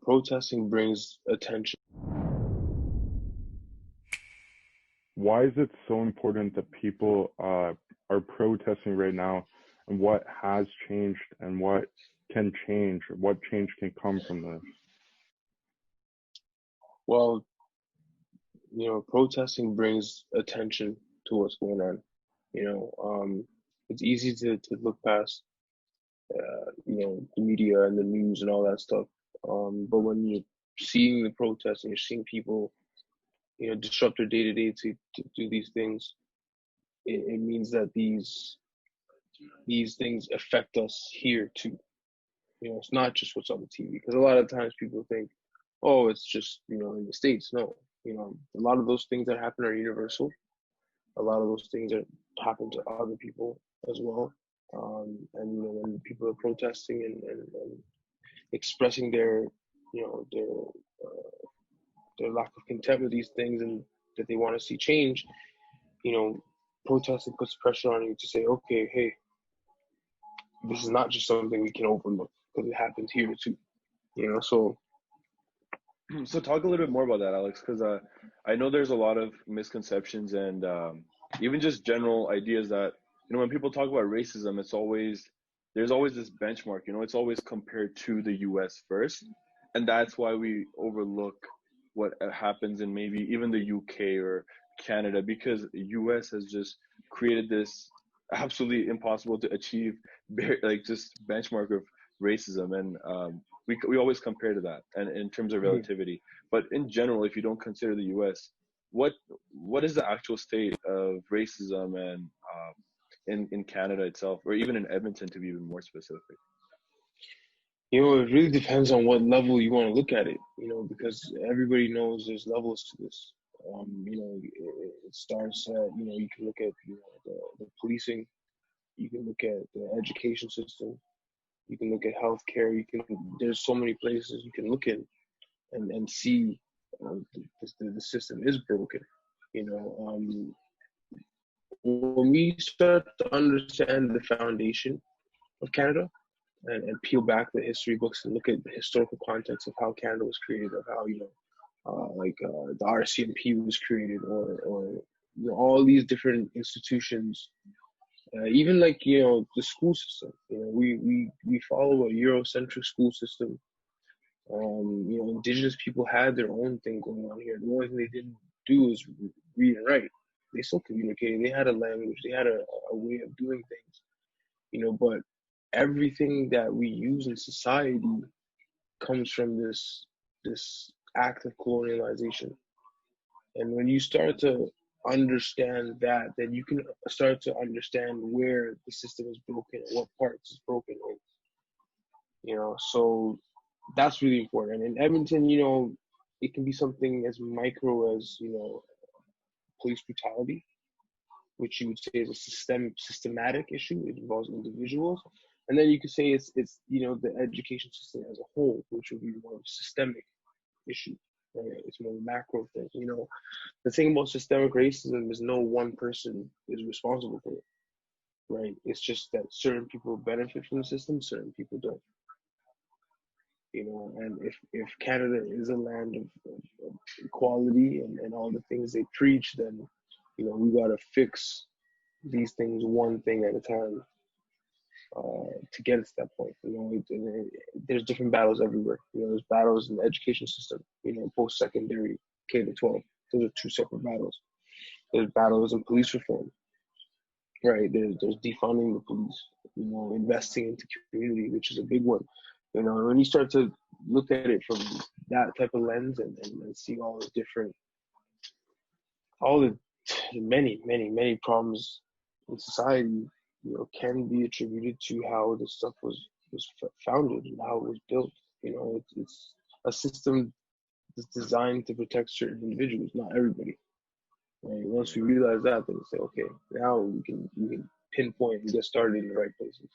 protesting brings attention. Why is it so important that people are protesting right now, and what has changed and what can change, or what change can come from this? Well, protesting brings attention to what's going on. You know, it's easy to look past, the media and the news and all that stuff. But when you're seeing the protests and you're seeing people, disrupt their day to day to do these things, it means that these things affect us here too. It's not just what's on the TV, because a lot of times people think, oh, it's just, in the States. No, a lot of those things that happen are universal. A lot of those things that happen to other people as well. And when people are protesting and expressing their lack of contempt with these things and that they want to see change, you know, protesting puts pressure on you to say, okay, hey, this is not just something we can overlook because it happens here too. So So talk a little bit more about that, Alex, because I know there's a lot of misconceptions and even just general ideas that when people talk about racism, there's always this benchmark. It's always compared to the U.S. first, and that's why we overlook what happens in maybe even the U.K. or Canada, because the U.S. has just created this absolutely impossible to achieve like just benchmark of racism, and we always compare to that, and in terms of relativity. But in general, if you don't consider the U.S., what is the actual state of racism and in Canada itself, or even in Edmonton, to be even more specific? it really depends on what level you want to look at it, because everybody knows there's levels to this. It starts at, you can look at, the policing, you can look at the education system, you can look at healthcare, there's so many places you can look in and see the system is broken. When we start to understand the foundation of Canada, and peel back the history books and look at the historical context of how Canada was created, of how the RCMP was created, or all these different institutions, even the school system. We follow a Eurocentric school system. Indigenous people had their own thing going on here. The only thing they didn't do is read and write. They still communicated. They had a language. They had a way of doing things. But everything that we use in society comes from this act of colonialization. And when you start to understand that, then you can start to understand where the system is broken and what parts is broken in. So that's really important. And in Edmonton, it can be something as micro as, police brutality, which you would say is a systematic issue. It involves individuals. And then you could say it's the education system as a whole, which would be more of a systemic issue. Right? It's more of a macro thing. The thing about systemic racism is no one person is responsible for it. Right? It's just that certain people benefit from the system, certain people don't. And if Canada is a land of equality and all the things they preach, then we gotta fix these things one thing at a time to get us to that point. There's different battles everywhere. There's battles in the education system. Post-secondary, K to 12. Those are two separate battles. There's battles in police reform. Right. There's defunding the police. Investing into community, which is a big one. When you start to look at it from that type of lens and see all the many, many, many problems in society, can be attributed to how this stuff was founded and how it was built. It's a system that's designed to protect certain individuals, not everybody. Right? Once we realize that, then we say, okay, now we can pinpoint and get started in the right places.